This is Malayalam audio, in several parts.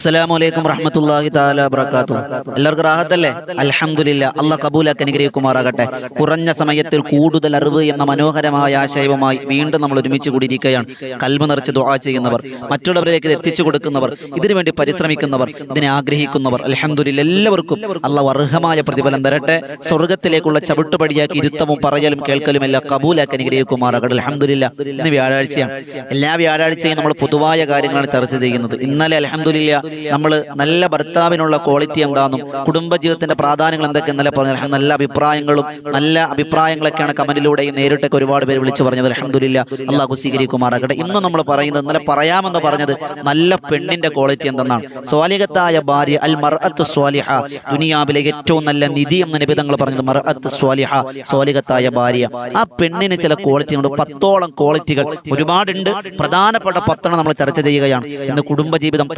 അസ്സലാമു റഹ്മത്തുള്ളാഹി തആല വബറകാതുഹു. എല്ലാവർക്കും റാഹത്തല്ലേ? അൽഹംദുലില്ലാഹ്. അല്ലാഹ് കബൂലാക്കി അനുഗ്രഹിക്കുമാറാകട്ടെ. കുറഞ്ഞ സമയത്തിൽ കൂടുതൽ അറിവ് എന്ന മനോഹരമായ ആശയവുമായി വീണ്ടും നമ്മൾ ഒരുമിച്ച് കൂടിയിരിക്കുകയാണ്. കൽബ് നിറച്ച് ദുആ ചെയ്യുന്നവർ, മറ്റുള്ളവരിലേക്ക് ഇത് എത്തിച്ചു കൊടുക്കുന്നവർ, ഇതിനുവേണ്ടി പരിശ്രമിക്കുന്നവർ, ഇതിനെ ആഗ്രഹിക്കുന്നവർ, അൽഹംദുലില്ലാഹ് എല്ലാവർക്കും അല്ലാഹ് അർഹമായ പ്രതിഫലം തരട്ടെ. സ്വർഗ്ഗത്തിലേക്കുള്ള ചവിട്ടുപടിയാക്കി ഇരുത്തവും പറയലും കേൾക്കലും എല്ലാം കബൂലാക്കി അനുഗ്രഹിക്കുമാറാകട്ടെ. അൽഹംദുലില്ലാഹ്. ഇന്ന് വ്യാഴാഴ്ചയാണ്. എല്ലാ വ്യാഴാഴ്ചയും നമ്മൾ പൊതുവായ കാര്യങ്ങളാണ് ചർച്ച ചെയ്യുന്നത്. ഇന്നലെ അൽഹംദുലില്ലാഹ് നമ്മൾ നല്ല ഭർത്താവിനുള്ള ക്വാളിറ്റി എന്താണെന്നും കുടുംബജീവിതത്തിന്റെ പ്രാധാന്യങ്ങൾ എന്തൊക്കെ ഇന്നലെ പറഞ്ഞു. നല്ല അഭിപ്രായങ്ങളൊക്കെയാണ് കമന്റിലൂടെയും നേരിട്ടൊക്കെ ഒരുപാട് പേര് വിളിച്ചു പറഞ്ഞത്. അൽഹംദുലില്ലാഹ്. അല്ലാഹു സ്വീകരിക്കുമാറാകട്ടെ. ഇന്ന് നമ്മൾ പറയുന്നത്, ഇന്നലെ പറയാമെന്ന് പറഞ്ഞത് നല്ല പെണ്ണിന്റെ ക്വാളിറ്റി എന്തെന്നാണ്. സ്വാലിഹത്തായ ഭാര്യ, അൽ മർഅത്തു സ്വാലിഹ, ദുനിയാവിലെ ഏറ്റവും നല്ല നിധി എന്ന് നബി തങ്ങൾ പറഞ്ഞത് മർഅത്തു സ്വാലിഹ, സ്വാലിഹത്തായ ഭാര്യ. ആ പെണ്ണിന് ചില ക്വാളിറ്റി ഉണ്ട്. 10ഓളം ക്വാളിറ്റികൾ ഒരുപാടുണ്ട്. പ്രധാനപ്പെട്ട 10 നമ്മൾ ചർച്ച ചെയ്യുകയാണ്. ഇന്ന് കുടുംബജീവിതം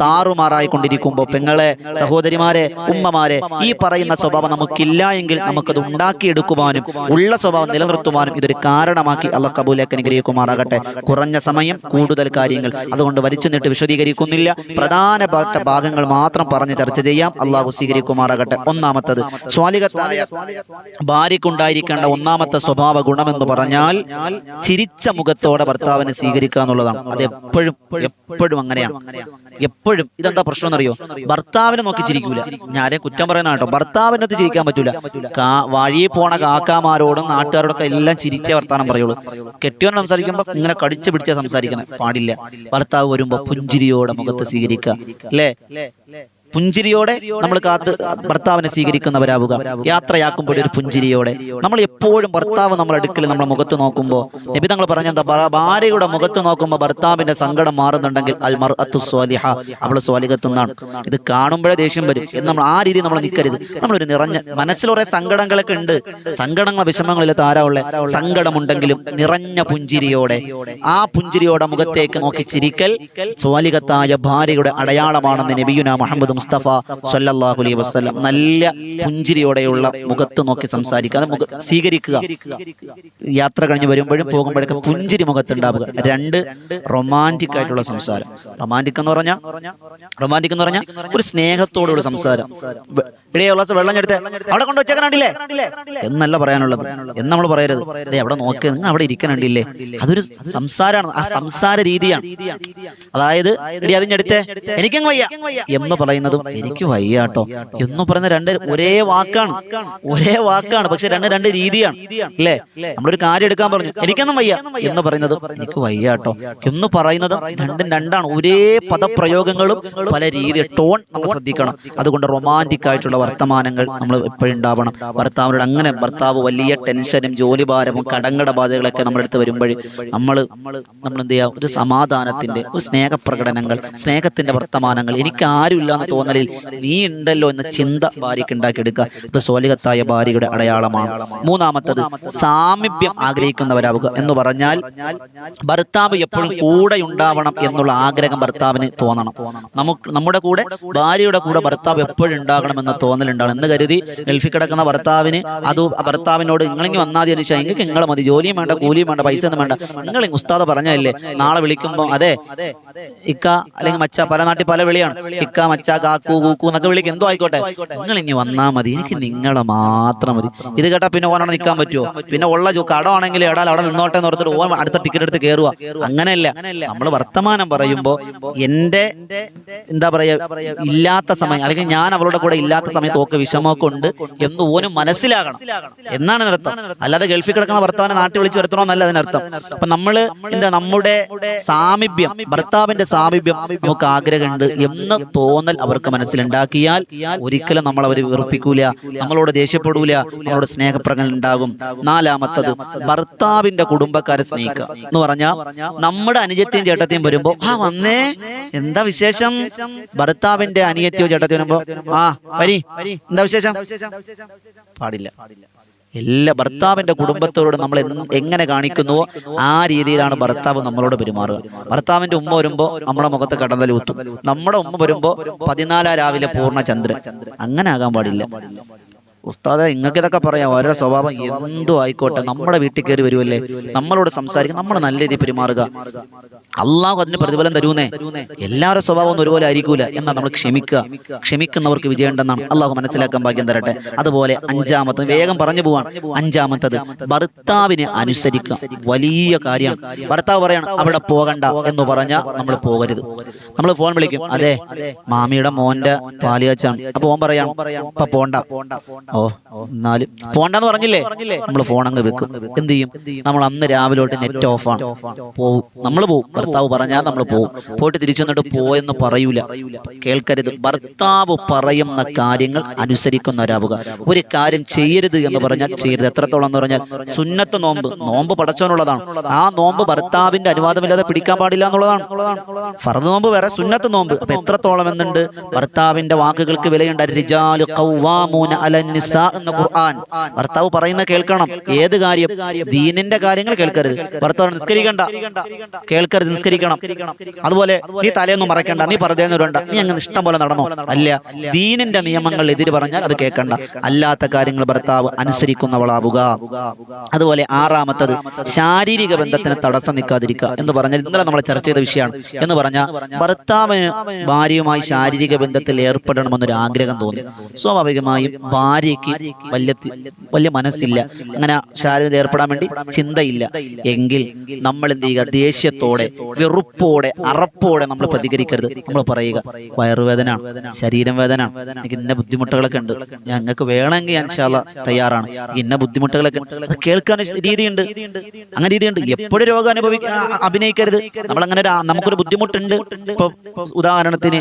കൊണ്ടിരിക്കുമ്പോൾ പെങ്ങളെ, സഹോദരിമാരെ, ഉമ്മമാരെ, ഈ പറയുന്ന സ്വഭാവം നമുക്കില്ല എങ്കിൽ നമുക്കത് ഉണ്ടാക്കിയെടുക്കുവാനും ഉള്ള സ്വഭാവം നിലനിർത്തുവാനും ഇതൊരു കാരണമാക്കി അല്ലാഹ് കബൂലാക്കി അനുഗ്രഹിക്കുമാറാകട്ടെ. കുറഞ്ഞ സമയം, കൂടുതൽ കാര്യങ്ങൾ, അതുകൊണ്ട് വലിച്ചു നീട്ടി വിശദീകരിക്കുന്നില്ല. പ്രധാനപ്പെട്ട ഭാഗങ്ങൾ മാത്രം പറഞ്ഞ് ചർച്ച ചെയ്യാം. അല്ലാഹു സ്വീകരിക്കുമാറാകട്ടെ. ഒന്നാമത്തത്, സ്വാലിഹത്തായ ഭാര്യയ്ക്കുണ്ടായിരിക്കേണ്ട ഒന്നാമത്തെ സ്വഭാവ ഗുണമെന്ന് പറഞ്ഞാൽ ചിരിച്ച മുഖത്തോടെ ഭർത്താവിനെ സ്വീകരിക്കുക എന്നുള്ളതാണ്. അത് എപ്പോഴും അങ്ങനെയാണ്. എപ്പോഴും. ഇതെന്താ പ്രശ്നം എന്നറിയോ? ഭർത്താവിനെ നോക്കി ചിരിക്കൂല. ഞാനേ കുറ്റം പറയാനാട്ടോ. ഭർത്താവിനകത്ത് ചിരിക്കാൻ പറ്റൂല. വഴിയിൽ പോണ കാക്കാമാരോടും നാട്ടുകാരോടൊക്കെ എല്ലാം ചിരിച്ചേ വർത്താനം പറയുള്ളൂ. കെട്ടിയോൻ സംസാരിക്കുമ്പോ ഇങ്ങനെ കടിച്ചു പിടിച്ചാൽ സംസാരിക്കണം പാടില്ല. ഭർത്താവ് വരുമ്പോ പുഞ്ചിരിയോടെ മുഖത്ത് സ്വീകരിക്കുക, അല്ലേ? പുഞ്ചിരിയോടെ നമ്മൾ ഭർത്താവിനെ സ്വീകരിക്കുന്നവരാവുക. യാത്രയാക്കുമ്പോൾ ഒരു പുഞ്ചിരിയോടെ. നമ്മൾ എപ്പോഴും ഭർത്താവ് നമ്മുടെ അടുക്കൽ നമ്മുടെ മുഖത്ത് നോക്കുമ്പോൾ നബി തങ്ങൾ പറഞ്ഞെന്താ, ഭാര്യയുടെ മുഖത്ത് നോക്കുമ്പോൾ ഭർത്താവിന്റെ സങ്കടം മാറുന്നുണ്ടെങ്കിൽ അൽ മർഅത്തു സ്വാലിഹ, അവൾ സ്വാലിഹത്തെന്നാണ്. ഇത് കാണുമ്പോഴേ ദേഷ്യം വരും എന്ന് നമ്മൾ ആ രീതിയിൽ നമ്മൾ നിൽക്കരുത്. നമ്മളൊരു നിറഞ്ഞ മനസ്സിലൊരേ സങ്കടങ്ങളൊക്കെ ഉണ്ട്. സങ്കടങ്ങൾ, വിഷമങ്ങളില്ലാത്ത ആരാ ഉള്ളേ? സങ്കടമുണ്ടെങ്കിലും നിറഞ്ഞ പുഞ്ചിരിയോടെ, ആ പുഞ്ചിരിയോടെ മുഖത്തേക്ക് നോക്കി ചിരിക്കൽ സ്വാലിഹത്തായ ഭാര്യയുടെ അടയാളമാണെന്ന് നബിയുനാ മുഹമ്മദ് മുസ്തഫ സല്ലല്ലാഹു അലൈഹി വസല്ലം. നല്ല പുഞ്ചിരിയോടെയുള്ള മുഖത്ത് നോക്കി സംസാരിക്കുക, അത് സ്വീകരിക്കുക. യാത്ര കഴിഞ്ഞ് വരുമ്പോഴും പോകുമ്പോഴൊക്കെ പുഞ്ചിരി മുഖത്തുണ്ടാവുക. 2, റൊമാൻറ്റിക് ആയിട്ടുള്ള സംസാരം. റൊമാൻറ്റിക് എന്ന് പറഞ്ഞാൽ ഒരു സ്നേഹത്തോടുള്ള സംസാരം. ഇടയുള്ള വെള്ളം എടുത്ത് അവിടെ കൊണ്ട് വെച്ചേക്കണ്ടില്ലേ എന്നല്ല പറയാനുള്ളത്. എന്ന് നമ്മൾ പറയരുത്. അവിടെ നോക്കുക, നിങ്ങൾ അവിടെ ഇരിക്കണുണ്ടില്ലേ. അതൊരു സംസാരമാണ്. ആ സംസാര രീതിയാണ്. അതായത് അതിൻ്റെ അടുത്ത് എനിക്കങ്ങ് വയ്യ എന്ന് പറയുന്നതും എനിക്ക് വയ്യാട്ടോ എന്ന് പറയുന്ന ഒരേ വാക്കാണ്. പക്ഷെ രണ്ട് രീതിയാണ്, അല്ലേ? നമ്മളൊരു കാര്യം എടുക്കാൻ പറഞ്ഞു, എനിക്കൊന്നും വയ്യ എന്ന് പറയുന്നതും എനിക്ക് വയ്യാട്ടോ എന്ന് പറയുന്നതും രണ്ടാണ്. ഒരേ പദപ്രയോഗങ്ങളും പല രീതി, ടോൺ നമ്മൾ ശ്രദ്ധിക്കണം. അതുകൊണ്ട് റൊമാൻറ്റിക് ആയിട്ടുള്ള വർത്തമാനങ്ങൾ നമ്മൾ എപ്പോഴും ഉണ്ടാവണം. ഭർത്താവിനോട് അങ്ങനെ ഭർത്താവ് വലിയ ടെൻഷനും ജോലിഭാരവും കടങ്കട ബാധകളൊക്കെ നമ്മുടെ അടുത്ത് വരുമ്പോഴേ നമ്മൾ എന്ത് ചെയ്യുക? ഒരു സമാധാനത്തിന്റെ, ഒരു സ്നേഹപ്രകടനങ്ങൾ, സ്നേഹത്തിന്റെ വർത്തമാനങ്ങൾ. എനിക്ക് ആരുമില്ല എന്ന് തോന്നലിൽ നീ ഉണ്ടല്ലോ എന്ന ചിന്ത ഭാര്യയ്ക്ക് ഉണ്ടാക്കിയെടുക്കുക. ഇത് സ്വാലിഹത്തായ ഭാര്യയുടെ അടയാളമാണ്. മൂന്നാമത്തത്, സാമീപ്യം ആഗ്രഹിക്കുന്നവരാവുക എന്ന് പറഞ്ഞാൽ ഭർത്താവ് എപ്പോഴും കൂടെ ഉണ്ടാവണം എന്നുള്ള ആഗ്രഹം ഭർത്താവിന് തോന്നണം. നമ്മുടെ കൂടെ, ഭാര്യയുടെ കൂടെ ഭർത്താവ് എപ്പോഴും ഉണ്ടാകണമെന്ന തോന്നലുണ്ടാണ്. എന്ന് കരുതി ഗൾഫിൽ കിടക്കുന്ന ഭർത്താവിന് ഭർത്താവിനോട് നിങ്ങളിങ്ങി വന്നാൽ ചോദിച്ചാൽ നിങ്ങൾക്ക് നിങ്ങളെ മതി, ജോലിയും വേണ്ട, കൂലിയും വേണ്ട, പൈസ ഒന്നും വേണ്ട, നിങ്ങൾ ഉസ്താദ് പറഞ്ഞല്ലേ നാളെ വിളിക്കുമ്പോൾ അതെ ഇക്ക അല്ലെങ്കിൽ മച്ച, പല നാട്ടിൽ പല വിളിയാണ്, ഇക്ക, മച്ച, കാക്കു, കൂക്കു എന്നൊക്കെ വിളിക്കും. എന്തോ ആയിക്കോട്ടെ, നിങ്ങൾ ഇനി വന്നാൽ മതി, എനിക്ക് നിങ്ങളെ മാത്രം മതി. ഇത് കേട്ടാ പിന്നെ ഓനോട് നിൽക്കാൻ പറ്റുമോ? പിന്നെ ഉള്ള കടമാണെങ്കിൽ എടാൽ അവിടെ നിന്നോട്ടെ എന്ന് ഓർത്തിട്ട് ഓൻ അടുത്ത ടിക്കറ്റ് എടുത്ത് കയറുക. അങ്ങനെയല്ല. നമ്മൾ വർത്തമാനം പറയുമ്പോൾ എന്റെ എന്താ പറയാ, ഇല്ലാത്ത സമയം അല്ലെങ്കിൽ ഞാൻ അവളുടെ കൂടെ ഇല്ലാത്ത സമയത്ത് ഒക്കെ വിഷമമൊക്കെ ഉണ്ട് എന്ന് ഓനും മനസ്സിലാകണം എന്നാണ് അതിനർത്ഥം. അല്ലാതെ ഗൾഫിൽ കിടക്കുന്ന ഭർത്താവിനെ നാട്ടിൽ വിളിച്ച് വരുത്തണമെന്നല്ല അതിനർത്ഥം. അപ്പൊ നമ്മള് നമ്മുടെ സാമീപ്യം, ഭർത്താവിന്റെ സാമീപ്യം നമുക്ക് ആഗ്രഹമുണ്ട് എന്ന് തോന്നൽ അവർക്ക് മനസ്സിലുണ്ടാക്കിയാൽ ഒരിക്കലും നമ്മൾ അവർ വെറുപ്പിക്കൂല, നമ്മളോട് ദേഷ്യപ്പെടൂല, നമ്മളോട് സ്നേഹപ്രകടനം ഉണ്ടാകും. നാലാമത്തത്, ഭർത്താവിന്റെ കുടുംബക്കാരെ സ്നേഹിക്കുക എന്ന് പറഞ്ഞാൽ നമ്മുടെ അനുജത്തെയും ചേട്ടത്തെയും വരുമ്പോ വന്നേ എന്താ വിശേഷം, ഭർത്താവിന്റെ അനിയത്തിയോ ചേട്ടത്തിയോ വരുമ്പോ വരി എന്താ വിശേഷം പാടില്ല. എല്ലാ ഭർത്താവിന്റെ കുടുംബത്തോട് നമ്മൾ എങ്ങനെ കാണിക്കുന്നുവോ ആ രീതിയിലാണ് ഭർത്താവ് നമ്മളോട് പെരുമാറുക. ഭർത്താവിന്റെ ഉമ്മ വരുമ്പോ നമ്മുടെ മുഖത്ത് കടന്നലൂത്തും, നമ്മുടെ ഉമ്മ വരുമ്പോ 14 രാവിലെ പൂർണ്ണ ചന്ദ്രൻ. അങ്ങനെ ആകാൻ പാടില്ല. ഉസ്താദെ ഇങ്ങൾക്ക് ഇതൊക്കെ പറയാം, ഓരോ സ്വഭാവം എന്തോ ആയിക്കോട്ടെ, നമ്മുടെ വീട്ടിൽ കയറി വരുമല്ലേ, നമ്മളോട് സംസാരിക്കും, നമ്മൾ നല്ല രീതിയിൽ പെരുമാറുക, അള്ളാഹു അതിന് പ്രതിഫലം തരൂന്നേ. എല്ലാവരുടെ സ്വഭാവം ഒന്നും ഒരുപോലെ ആയിരിക്കൂല. എന്നാൽ നമ്മൾ ക്ഷമിക്കുക, ക്ഷമിക്കുന്നവർക്ക് വിജയമുണ്ടെന്നാണ്. അള്ളാഹു മനസ്സിലാക്കാൻ ഭാഗ്യം തരട്ടെ. അതുപോലെ അഞ്ചാമത്തത്, വേഗം പറഞ്ഞു പോവാണ്, അഞ്ചാമത്തത് ഭർത്താവിനെ അനുസരിക്കുക. വലിയ കാര്യമാണ്. ഭർത്താവ് പറയാണ് അവിടെ പോകണ്ട എന്ന് പറഞ്ഞാൽ നമ്മൾ പോകരുത്. നമ്മൾ ഫോൺ വിളിക്കും, അതെ മാമിയുടെ മോന്റെ പാലിയാച്ചാണ്, അപ്പൊ ഓൻ പറയാം ഇപ്പൊ പോണ്ട. ഓ എന്നാലും പോണ്ടെന്ന് പറഞ്ഞില്ലേ, നമ്മൾ ഫോൺ അങ്ങ് വെക്കും. എന്ത് ചെയ്യും? നമ്മൾ അന്ന് രാവിലെ തൊട്ട് നെറ്റ് ഓഫാണ്, പോവും, നമ്മൾ പോവും. ഭർത്താവ് പറഞ്ഞാൽ നമ്മൾ പോവും. പോയിട്ട് തിരിച്ചു വന്നിട്ട് പോയെന്ന് പറയൂല, കേൾക്കരുത്. ഭർത്താവ് പറയുന്ന കാര്യങ്ങൾ അനുസരിക്കുന്നവരാവുക. ഒരു കാര്യം ചെയ്യരുത് എന്ന് പറഞ്ഞാൽ ചെയ്യരുത്. എത്രത്തോളം എന്ന് പറഞ്ഞാൽ സുന്നത്ത് നോമ്പ്, നോമ്പ് പടച്ചവനുള്ളതാണ്. ആ നോമ്പ് ഭർത്താവിന്റെ അനുവാദമില്ലാതെ പിടിക്കാൻ പാടില്ല എന്നുള്ളതാണ്. ഫർദ് നോമ്പ് വേറെ, സുന്നത്ത് നോമ്പ്. അപ്പൊ എത്രത്തോളം എന്നുണ്ട്? ഭർത്താവിന്റെ വാക്കുകൾക്ക് വിലയുണ്ട്. റിജാലു ഖവ്വാമൂന അലൻ നിസാ എന്ന ഖുർആൻ. ഭർത്താവ് പറയുന്ന കേൾക്കണം. ഏത് കാര്യം? ദീനിന്റെ കാര്യങ്ങൾ കേൾക്കരുത്. ഭർത്താവ് നിസ്കരിക്കണ്ട, കേൾക്കരുത്, നിസ്കരിക്കണം. അതുപോലെ നീ തലേന്നും മറക്കണ്ട, നീ പറഞ്ഞുണ്ട, നീ അങ്ങനെ ഇഷ്ടം പോലെ നടന്നോ. അല്ല, ദീനിന്റെ നിയമങ്ങൾ എതിര് പറഞ്ഞാൽ അത് കേൾക്കണ്ട. അല്ലാത്ത കാര്യങ്ങൾ ഭർത്താവ് അനുസരിക്കുന്നവളാവുക. അതുപോലെ ആറാമത്തത് ശാരീരിക ബന്ധത്തിന് തടസ്സം നിൽക്കാതിരിക്കുക എന്ന് പറഞ്ഞാൽ ഇന്നലെ നമ്മൾ ചർച്ച ചെയ്ത വിഷയമാണ്. എന്ന് പറഞ്ഞാൽ ഭർത്താവിന് ഭാര്യയുമായി ശാരീരിക ബന്ധത്തിൽ ഏർപ്പെടണമെന്നൊരു ആഗ്രഹം തോന്നി. സ്വാഭാവികമായും ഭാര്യയ്ക്ക് വലിയ മനസ്സില്ല, അങ്ങനെ ശാരീരിക ഏർപ്പെടാൻ വേണ്ടി ചിന്തയില്ല എങ്കിൽ നമ്മൾ എന്ത് ചെയ്യുക? ദേഷ്യത്തോടെ, വെറുപ്പോടെ, അറപ്പോടെ നമ്മൾ പ്രതികരിക്കരുത്. നമ്മൾ പറയുക വയറുവേദന, ശരീരം വേദന, എനിക്ക് ഇന്ന ബുദ്ധിമുട്ടുകളൊക്കെ ഉണ്ട്, ഞങ്ങൾക്ക് വേണമെങ്കിൽ ഞാൻ ഇൻഷാ അല്ലാഹ് തയ്യാറാണ്, ഇന്ന ബുദ്ധിമുട്ടുകളൊക്കെ അത് കേൾക്കാൻ രീതിയുണ്ട്. അങ്ങനെ രീതിയുണ്ട്. എപ്പോഴും രോഗം അഭിനയിക്കരുത്. നമ്മളങ്ങനെ നമുക്കൊരു ബുദ്ധിമുട്ടുണ്ട്. ഇപ്പൊ ഉദാഹരണത്തിന്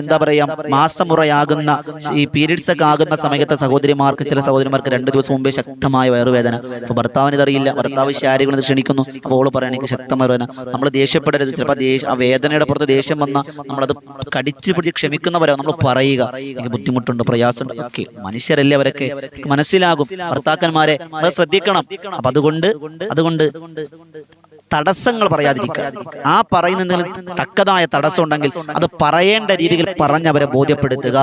എന്താ പറയാ, മാസമുറയാകുന്ന ഈ പീരീഡ്സ് ഒക്കെ ആകുന്ന സമയത്തെ സഹോദരിമാർക്ക്, ചില സഹോദരിമാർക്ക് 2 ദിവസം മുമ്പേ ശക്തമായ വയറുവേദന. അപ്പൊ ഭർത്താവിന് ഇതറിയില്ല, ഭർത്താവ് ശാരീരിക ക്ഷണിക്കുന്നു. അപ്പോൾ ഓള് പറയണ എനിക്ക് ശക്തമായ വേദന. നമ്മൾ ദേഷ്യപ്പെടരുത്. ചിലപ്പോൾ ആ വേദനയുടെ പുറത്ത് ദേഷ്യം വന്നാൽ നമ്മളത് കടിച്ചു പിടിച്ച് ക്ഷമിക്കുന്നവരാണ്. നമ്മൾ പറയുക എനിക്ക് ബുദ്ധിമുട്ടുണ്ട്, പ്രയാസമുണ്ട്, ഒക്കെ മനുഷ്യരല്ലേ, അവരൊക്കെ മനസ്സിലാകും. ഭർത്താക്കന്മാരെ അത് ശ്രദ്ധിക്കണം. അപ്പൊ അതുകൊണ്ട് തടസ്സങ്ങൾ പറയാതിരിക്കുക. ആ പറയുന്നതിൽ തക്കതായ തടസ്സം ഉണ്ടെങ്കിൽ അത് പറയേണ്ട രീതിയിൽ പറഞ്ഞവരെ ബോധ്യപ്പെടുത്തുക.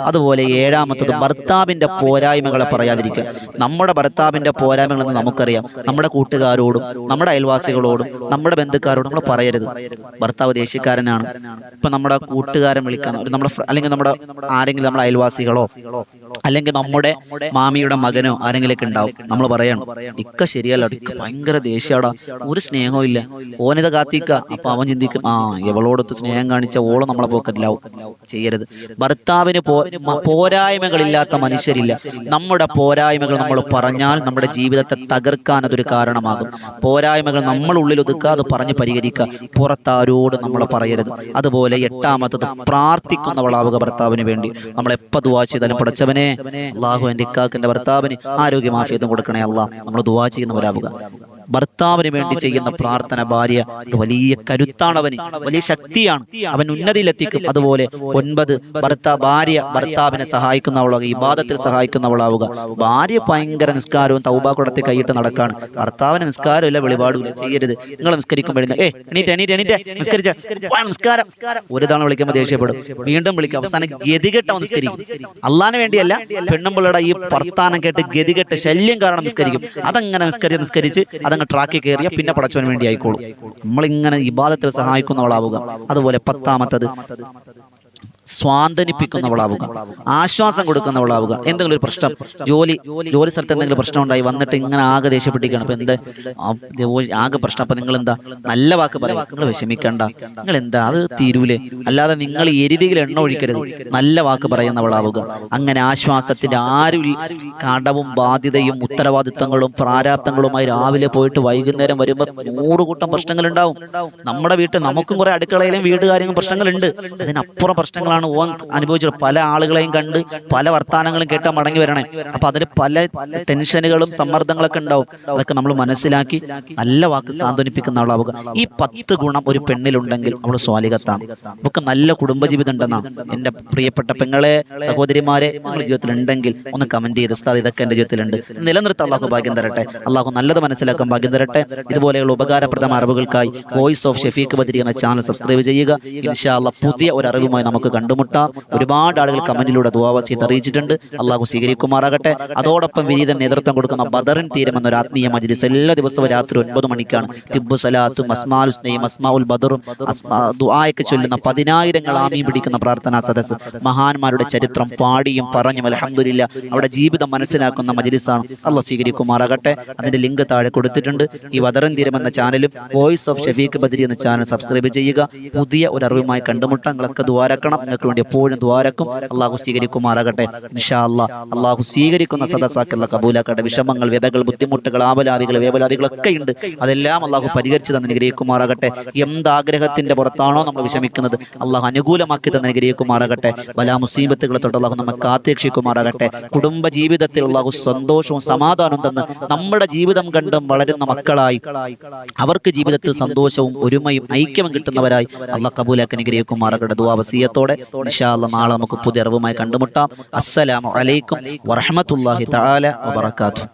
അതുപോലെ ഏഴാമത്തത് ഭർത്താവിന്റെ പോരായ്മകളെ പറയാതിരിക്കുക. നമ്മുടെ ഭർത്താവിന്റെ പോരായ്മകളെന്ന് നമുക്കറിയാം. നമ്മുടെ കൂട്ടുകാരോടും നമ്മുടെ അയൽവാസികളോടും നമ്മുടെ ബന്ധുക്കാരോടും നമ്മൾ പറയരുത്. ഭർത്താവ് ദേഷ്യക്കാരനാണ്, ഇപ്പൊ നമ്മുടെ കൂട്ടുകാരൻ വിളിക്കാൻ, അല്ലെങ്കിൽ നമ്മുടെ ആരെങ്കിലും നമ്മുടെ അയൽവാസികളോ അല്ലെങ്കിൽ നമ്മുടെ മാമിയുടെ മകനോ ആരെങ്കിലൊക്കെ ഉണ്ടാവും. നമ്മൾ പറയണം ഇക്ക ശരിയല്ല, ഇക്ക ഭയങ്കര ദേഷ്യാടാ, ഒരു സ്നേഹവും ഇല്ല, ഓനിത കാത്തിക്ക. അപ്പൊ അവൻ ചിന്തിക്കും, ഇവളോടൊത്ത് സ്നേഹം കാണിച്ച ഓള് നമ്മളെ പോക്കറ്റിലാവും. ചെയ്യരുത്. ഭർത്താവിന് പോരായ്മകളില്ലാത്ത മനുഷ്യരില്ല. നമ്മുടെ പോരായ്മകൾ നമ്മൾ പറഞ്ഞാൽ നമ്മുടെ ജീവിതത്തെ തകർക്കാൻ അതൊരു കാരണമാകും. പോരായ്മകൾ നമ്മൾ ഉള്ളിൽ ഒതുക്കാതെ പറഞ്ഞ് പരിഹരിക്കുക. പുറത്താരോട് നമ്മൾ പറയരുത്. അതുപോലെ എട്ടാമത്തത് പ്രാർത്ഥിക്കുന്നവളാവുക. ഭർത്താവിന് വേണ്ടി നമ്മൾ എപ്പോൾ ദുആ ചെയ്താലും പടച്ചവനെ അല്ലാഹു എൻ്റെ ഇക്കാക്കിന്റെ ഭർത്താവിന് ആരോഗ്യം ആഫിയത്തും കൊടുക്കണേ അല്ലാഹ്, നമ്മൾ ദുആ ചെയ്യുന്നവരാവുക. ഭർത്താവിന് വേണ്ടി ചെയ്യുന്ന പ്രാർത്ഥന ഭാര്യ അത് വലിയ കരുത്താണ്, അവന് വലിയ ശക്തിയാണ്, അവൻ ഉന്നതിയിലെത്തിക്കും. അതുപോലെ 9 ഭാര്യ ഭർത്താവിനെ സഹായിക്കുന്നവളാവുക, ഇബാദത്തിൽ സഹായിക്കുന്നവളാവുക. ഭാര്യ ഭയങ്കര നിസ്കാരവും തൗബ കുടത്തിൽ കൈയിട്ട് നടക്കാണ്, ഭർത്താവിന് നിസ്കാരം ഇല്ല, വെളിപാടുമില്ല. ചെയ്യരുത്. നിങ്ങൾ നിസ്കരിക്കുമ്പോഴുന്ന എണീറ്റ് നിസ്കരിച്ച നിസ്കാരം ഒരു തവണ വിളിക്കുമ്പോൾ ദേഷ്യപ്പെടും, വീണ്ടും വിളിക്കും, അവസാനം ഗതികെട്ടവൻ നിസ്കരിക്കും. അള്ളാഹിന് വേണ്ടിയല്ല, പെണ്ണുമ്പിള്ളയുടെ ഈ വർത്താനം കേട്ട് ഗതികെട്ട് ശല്യം കാരണം നിസ്കരിക്കും. അതങ്ങനെ നിസ്കരിച്ച് അതങ്ങ് ട്രാക്കിൽ കയറിയ പിന്നെ പടച്ചവന് വേണ്ടി ആയിക്കോളും. നമ്മളിങ്ങനെ ഇബാദത്തിൽ സഹായിക്കുന്നവളാവുക. അതുപോലെ 10ാമത്തത് സ്വാന്തനിപ്പിക്കുന്നവളാവുക, ആശ്വാസം കൊടുക്കുന്നവളാവുക. എന്തെങ്കിലും ഒരു പ്രശ്നം, ജോലി സ്ഥലത്ത് എന്തെങ്കിലും പ്രശ്നം ഉണ്ടായി വന്നിട്ട് ഇങ്ങനെ ആകെ ദേഷ്യപ്പെട്ടിരിക്കണം, അപ്പൊ എന്താ ആകെ പ്രശ്നം, അപ്പൊ നിങ്ങൾ എന്താ നല്ല വാക്ക് പറയും, നിങ്ങൾ വിഷമിക്കണ്ട, നിങ്ങൾ എന്താ അത് തീരൂലേ, അല്ലാതെ നിങ്ങൾ എരുതിയിൽ എണ്ണ ഒഴിക്കരുത്, നല്ല വാക്ക് പറയുന്നവളാവുക. അങ്ങനെ ആശ്വാസത്തിന്റെ ആരും കടവും ബാധ്യതയും ഉത്തരവാദിത്തങ്ങളും പ്രാരാബ്ദങ്ങളുമായി രാവിലെ പോയിട്ട് വൈകുന്നേരം വരുമ്പോൾ 100 കൂട്ടം പ്രശ്നങ്ങൾ ഉണ്ടാവും. നമ്മുടെ വീട്ടിൽ നമുക്കും കുറെ അടുക്കളയിലും വീട്ടുകാര്യങ്ങളും പ്രശ്നങ്ങളുണ്ട്. അതിനപ്പുറം പ്രശ്നങ്ങളാണ് ഓൻ അനുഭവിച്ചത്. പല ആളുകളെയും കണ്ട് പല വർത്താനങ്ങളും കേട്ടാൽ മടങ്ങി വരണേ. അപ്പൊ അതിൽ പല ടെൻഷനുകളും സമ്മർദ്ദങ്ങളൊക്കെ ഉണ്ടാവും. അതൊക്കെ നമ്മൾ മനസ്സിലാക്കി നല്ല വാക്ക് സാന്ത്വനിപ്പിക്കുന്ന ആളാവുക. ഈ 10 ഗുണം ഒരു പെണ്ണിലുണ്ടെങ്കിൽ അവൾ സ്വാലിഹത്താണ്. അവൾക്ക് നല്ല കുടുംബജീവിതം ഉണ്ടെന്നാണ്. എൻ്റെ പ്രിയപ്പെട്ട പെങ്ങളെ, സഹോദരിമാരെ, നിങ്ങളുടെ ജീവിതത്തിൽ ഉണ്ടെങ്കിൽ ഒന്ന് കമന്റ് ചെയ്ത് ഉസ്താദ് ഇതൊക്കെ എൻ്റെ ജീവിതത്തിലുണ്ട്, നിലനിർത്താൻ അള്ളാഹു ഭാഗ്യം തരട്ടെ. അള്ളാഹു നല്ലത് മനസ്സിലാക്കാൻ ഭാഗ്യം തരട്ടെ. ഇതുപോലെയുള്ള ഉപകാരപ്രദമായ അറിവുകൾക്കായി വോയിസ് ഓഫ് ഷഫീഖ് ബദരി എന്ന ചാനൽ സബ്സ്ക്രൈബ് ചെയ്യുക. ഇൻഷാ അല്ലാഹ് പുതിയ ഒരു അറിവുമായി നമുക്ക് കണ്ടുമുട്ടാം. ഒരുപാട് ആളുകൾ കമന്റിലൂടെ ദുആ വസിയത്ത് അറിയിച്ചിട്ടുണ്ട്. അള്ളാഹു സ്വീകരിക്കുമാറാകട്ടെ. അതോടൊപ്പം വിനീതൻ നേതൃത്വം കൊടുക്കുന്ന ബദറിൻ തീരം എന്നൊരു ആത്മീയ മജ്‌ലിസ് എല്ലാ ദിവസവും രാത്രി 9 മണിക്കാണ്. തിബ്ബു സലാത്തും അസ്മാഉൽ ഹുസ്നയും അസ്മാഉൽ ബദറും ദുആയൊക്കെ ചൊല്ലുന്ന 10,000 ആമീൻ പിടിക്കുന്ന പ്രാർത്ഥനാ സദസ്സ്, മഹാന്മാരുടെ ചരിത്രം പാടിയും പറഞ്ഞും അൽഹംദുലില്ലാ അവിടെ ജീവിതം മനസ്സിലാക്കുന്ന മജ്‌ലിസാണ്. അള്ളാഹു സ്വീകരിക്കുമാറാകട്ടെ. അതിന്റെ ലിങ്ക് താഴെ കൊടുത്തിട്ടുണ്ട്. ഈ ബദറിൻ തീരം എന്ന ചാനലും വോയിസ് ഓഫ് ഷഫീഖ് ബദരി എന്ന ചാനൽ സബ്സ്ക്രൈബ് ചെയ്യുക. പുതിയ ഒരു അറിവുമായി കണ്ടുമുട്ടാം. നിങ്ങളൊക്കെ ദ്വാരക്കണം. നിങ്ങൾക്ക് വേണ്ടി എപ്പോഴും ദ്വാരക്കും. അള്ളാഹു സ്വീകരിക്കുമാറാകട്ടെ. ഇൻഷാ അല്ലാഹ് അള്ളാഹു സ്വീകരിക്കുന്ന സദസ്സാക്കല്ല കബൂലാക്കട്ടെ. വിഷമങ്ങൾ, വ്യതകൾ, ബുദ്ധിമുട്ടുകൾ, ആപലാദികൾ, വേവലാദികളൊക്കെ ഉണ്ട്. അതെല്ലാം അള്ളാഹു പരിഹരിച്ച് തന്നെ അനുഗ്രഹിക്കുമാറാകട്ടെ. എന്താഗ്രഹത്തിന്റെ പുറത്താണോ നമ്മൾ വിഷമിക്കുന്നത് അള്ളാഹു അനുകൂലമാക്കി തന്നെ അനുഗ്രഹിക്കുമാറാകട്ടെ. വലാ മുസീബത്തുകളെ തൊട്ട് അള്ളാഹു നമ്മെ കാത്തിരക്ഷിക്കുമാറാകട്ടെ. കുടുംബ ജീവിതത്തിൽ അള്ളാഹു സന്തോഷവും സമാധാനവും തന്ന് നമ്മുടെ ജീവിതം കണ്ടും വളരുന്ന മക്കളായി അവർക്ക് ജീവിതത്തിൽ സന്തോഷവും ഒരുമയും ഐക്യവും കിട്ടുന്നവരായി അള്ളാഹു കബൂലാക്കി അനുഗ്രഹിക്കുമാറാകട്ടെ. ദുആ വസിയത്തോടെ ഇൻഷാ അല്ലാഹ് നാളെ നമുക്ക് പുതിയ അറിവുമായി കണ്ടുമുട്ടാം. അസ്സലാമു അലൈക്കും വറഹ്മത്തുള്ളാഹി തആല വബറകാതുഹു.